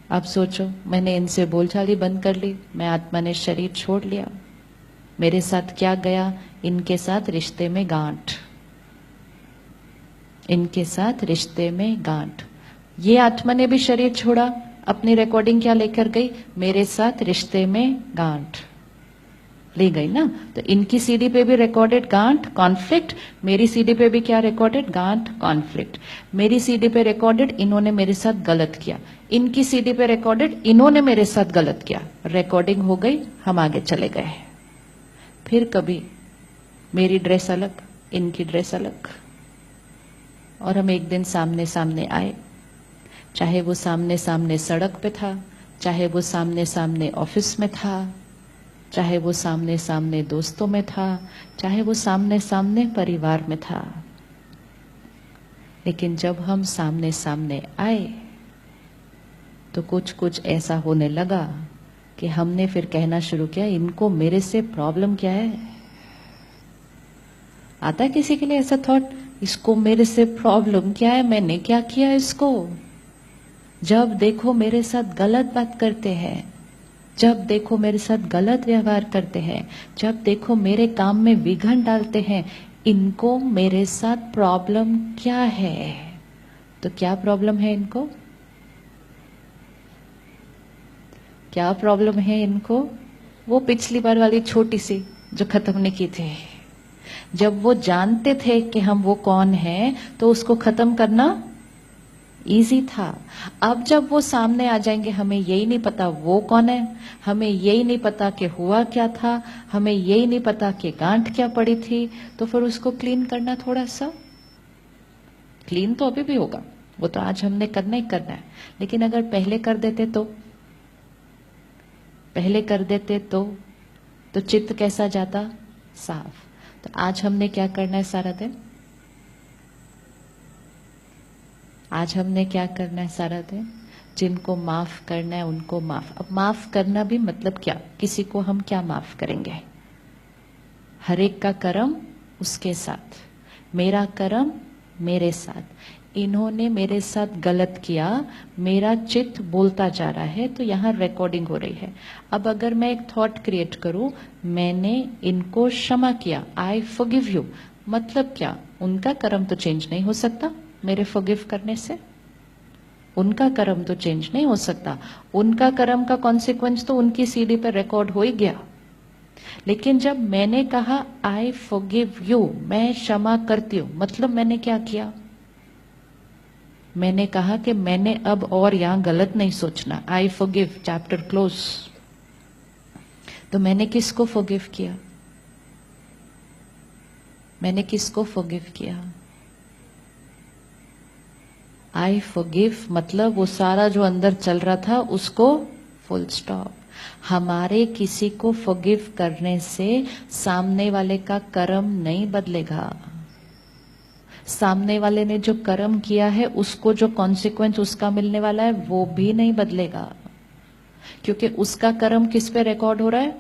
अब सोचो, मैंने इनसे बोलचाल ही बंद कर ली, मैं आत्मा ने शरीर छोड़ लिया, मेरे साथ क्या गया? इनके साथ रिश्ते में गांठ, इनके साथ रिश्ते में गांठ। ये आत्मा ने भी शरीर छोड़ा, अपनी रिकॉर्डिंग क्या लेकर गई? मेरे साथ रिश्ते में गांठ ले गई ना। तो इनकी सीडी पे भी रिकॉर्डेड गांठ कॉन्फ्लिक्ट, मेरी सीडी पे भी क्या रिकॉर्डेड? गांठ कॉन्फ्लिक्ट। मेरी सीडी पे रिकॉर्डेड इन्होंने मेरे साथ गलत किया, इनकी सीडी पे रिकॉर्डेड इन्होंने मेरे साथ गलत किया। रिकॉर्डिंग हो गई, हम आगे चले गए। फिर कभी मेरी ड्रेस अलग, इनकी ड्रेस अलग, और हम एक दिन सामने सामने आए, चाहे वो सामने सामने सड़क पे था, चाहे वो सामने सामने ऑफिस में था, चाहे वो सामने सामने दोस्तों में था, चाहे वो सामने सामने परिवार में था। लेकिन जब हम सामने सामने आए तो कुछ कुछ ऐसा होने लगा कि हमने फिर कहना शुरू किया, इनको मेरे से प्रॉब्लम क्या है? आता है किसी के लिए ऐसा थॉट, इसको मेरे से प्रॉब्लम क्या है, मैंने क्या किया इसको? जब देखो मेरे साथ गलत बात करते हैं, जब देखो मेरे साथ गलत व्यवहार करते हैं, जब देखो मेरे काम में विघ्न डालते हैं, इनको मेरे साथ प्रॉब्लम क्या है? तो क्या प्रॉब्लम है इनको? क्या प्रॉब्लम है इनको? वो पिछली बार वाली छोटी सी जो खत्म नहीं की थी। जब वो जानते थे कि हम वो कौन हैं, तो उसको खत्म करना इजी था। अब जब वो सामने आ जाएंगे, हमें यही नहीं पता वो कौन है, हमें यही नहीं पता कि हुआ क्या था, हमें यही नहीं पता कि गांठ क्या पड़ी थी, तो फिर उसको क्लीन करना थोड़ा सा, क्लीन तो अभी भी होगा, वो तो आज हमने करना ही करना है। लेकिन अगर पहले कर देते तो, पहले कर देते तो चित्त कैसा जाता? साफ। तो आज हमने क्या करना है सारा दिन? आज हमने क्या करना है सारा दिन? जिनको माफ करना है उनको माफ। अब माफ करना भी मतलब क्या? किसी को हम क्या माफ करेंगे? हर एक का कर्म उसके साथ, मेरा कर्म मेरे साथ। इन्होंने मेरे साथ गलत किया, मेरा चित्त बोलता जा रहा है, तो यहाँ रिकॉर्डिंग हो रही है। अब अगर मैं एक थॉट क्रिएट करूं, मैंने इनको क्षमा किया, आई फॉरगिव यू, मतलब क्या? उनका कर्म तो चेंज नहीं हो सकता मेरे फॉरगिव करने से, उनका कर्म तो चेंज नहीं हो सकता, उनका कर्म का कॉन्सिक्वेंस तो उनकी सीडी पर रिकॉर्ड हो ही गया। लेकिन जब मैंने कहा आई फॉरगिव यू, मैं क्षमा करती हूं, मतलब मैंने क्या किया? मैंने कहा कि मैंने अब और यहां गलत नहीं सोचना, आई फॉरगिव, चैप्टर क्लोज। तो मैंने किसको फॉरगिव किया? मैंने किसको फॉरगिव किया? आई फॉरगिव मतलब वो सारा जो अंदर चल रहा था उसको फुल स्टॉप। हमारे किसी को फॉरगिव करने से सामने वाले का कर्म नहीं बदलेगा। सामने वाले ने जो कर्म किया है उसको जो कॉन्सिक्वेंस उसका मिलने वाला है वो भी नहीं बदलेगा, क्योंकि उसका कर्म किस पे रिकॉर्ड हो रहा है?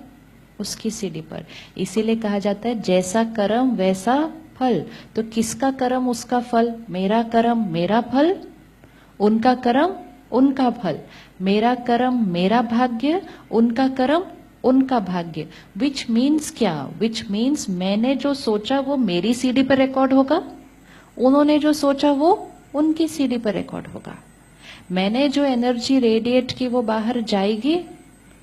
उसकी सीडी पर। इसीलिए कहा जाता है जैसा कर्म वैसा फल। तो किसका कर्म उसका फल? मेरा कर्म मेरा फल, उनका कर्म उनका फल। मेरा कर्म मेरा भाग्य, उनका कर्म उनका भाग्य। विच मीन्स क्या? विच मीन्स मैंने जो सोचा वो मेरी सीडी पर रिकॉर्ड होगा, उन्होंने जो सोचा वो उनकी सीडी पर रिकॉर्ड होगा। मैंने जो एनर्जी रेडिएट की वो बाहर जाएगी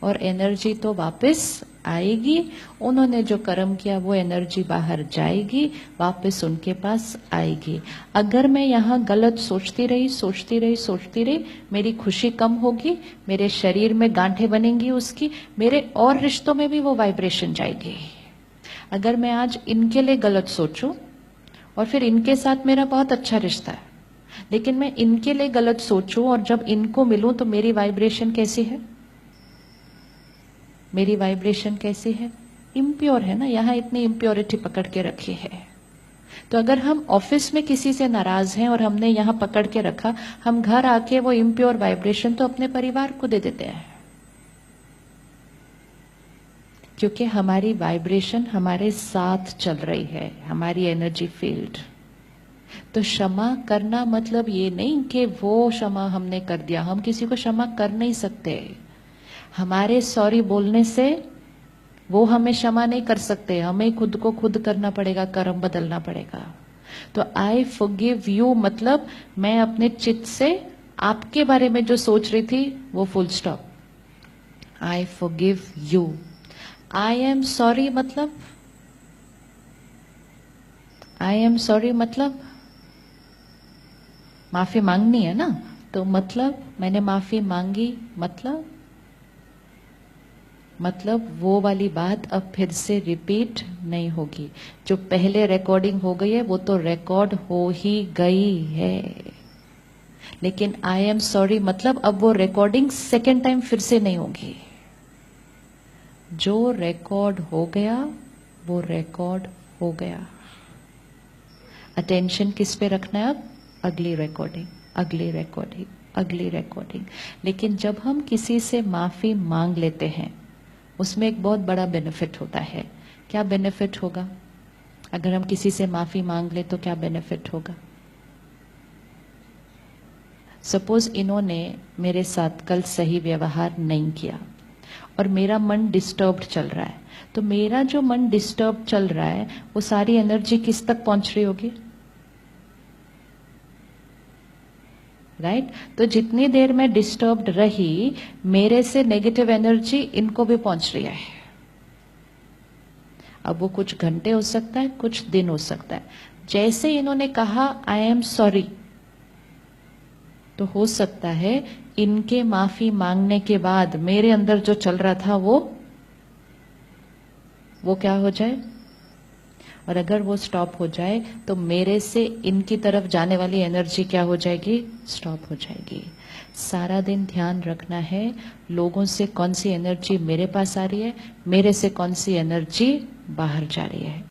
और एनर्जी तो वापस आएगी, उन्होंने जो कर्म किया वो एनर्जी बाहर जाएगी, वापस उनके पास आएगी। अगर मैं यहाँ गलत सोचती रही, मेरी खुशी कम होगी, मेरे शरीर में गांठें बनेंगी उसकी, मेरे और रिश्तों में भी वो वाइब्रेशन जाएगी। अगर मैं आज इनके लिए गलत सोचूं और फिर इनके साथ मेरा बहुत अच्छा रिश्ता है, लेकिन मैं इनके लिए गलत सोचूं और जब इनको मिलूं तो मेरी वाइब्रेशन कैसी है? मेरी वाइब्रेशन कैसी है? इम्प्योर है ना। यहाँ इतनी इम्प्योरिटी पकड़ के रखी है। तो अगर हम ऑफिस में किसी से नाराज हैं और हमने यहाँ पकड़ के रखा, हम घर आके वो इम्प्योर वाइब्रेशन तो अपने परिवार को दे देते हैं, क्योंकि हमारी वाइब्रेशन हमारे साथ चल रही है, हमारी एनर्जी फील्ड। तो क्षमा करना मतलब ये नहीं कि वो क्षमा हमने कर दिया, हम किसी को क्षमा कर नहीं सकते। हमारे सॉरी बोलने से वो हमें क्षमा नहीं कर सकते, हमें खुद को खुद करना पड़ेगा, कर्म बदलना पड़ेगा। तो आई फॉरगिव यू मतलब मैं अपने चित्त से आपके बारे में जो सोच रही थी वो full stop. I forgive you. I am sorry मतलब आई एम सॉरी मतलब माफी मांगनी है ना, तो मतलब मैंने माफी मांगी, मतलब वो वाली बात अब फिर से रिपीट नहीं होगी। जो पहले रिकॉर्डिंग हो गई है वो तो रिकॉर्ड हो ही गई है, लेकिन आई एम सॉरी मतलब अब वो रिकॉर्डिंग सेकेंड टाइम फिर से नहीं होगी। जो रिकॉर्ड हो गया वो रिकॉर्ड हो गया। अटेंशन किस पे रखना है अब? अगली रिकॉर्डिंग, अगली रिकॉर्डिंग, अगली रिकॉर्डिंग। लेकिन जब हम किसी से माफी मांग लेते हैं उसमें एक बहुत बड़ा बेनिफिट होता है। क्या बेनिफिट होगा? अगर हम किसी से माफी मांग ले तो क्या बेनिफिट होगा? सपोज इन्होंने मेरे साथ कल सही व्यवहार नहीं किया और मेरा मन डिस्टर्ब्ड चल रहा है, तो मेरा जो मन डिस्टर्ब चल रहा है वो सारी एनर्जी किस तक पहुंच रही होगी? राइट? तो जितनी देर मैं डिस्टर्ब्ड रही मेरे से नेगेटिव एनर्जी इनको भी पहुंच रही है। अब वो कुछ घंटे हो सकता है, कुछ दिन हो सकता है। जैसे इन्होंने कहा आई एम सॉरी, तो हो सकता है इनके माफी मांगने के बाद मेरे अंदर जो चल रहा था वो क्या हो जाए, और अगर वो स्टॉप हो जाए तो मेरे से इनकी तरफ जाने वाली एनर्जी क्या हो जाएगी? स्टॉप हो जाएगी। सारा दिन ध्यान रखना है लोगों से कौन सी एनर्जी मेरे पास आ रही है, मेरे से कौन सी एनर्जी बाहर जा रही है।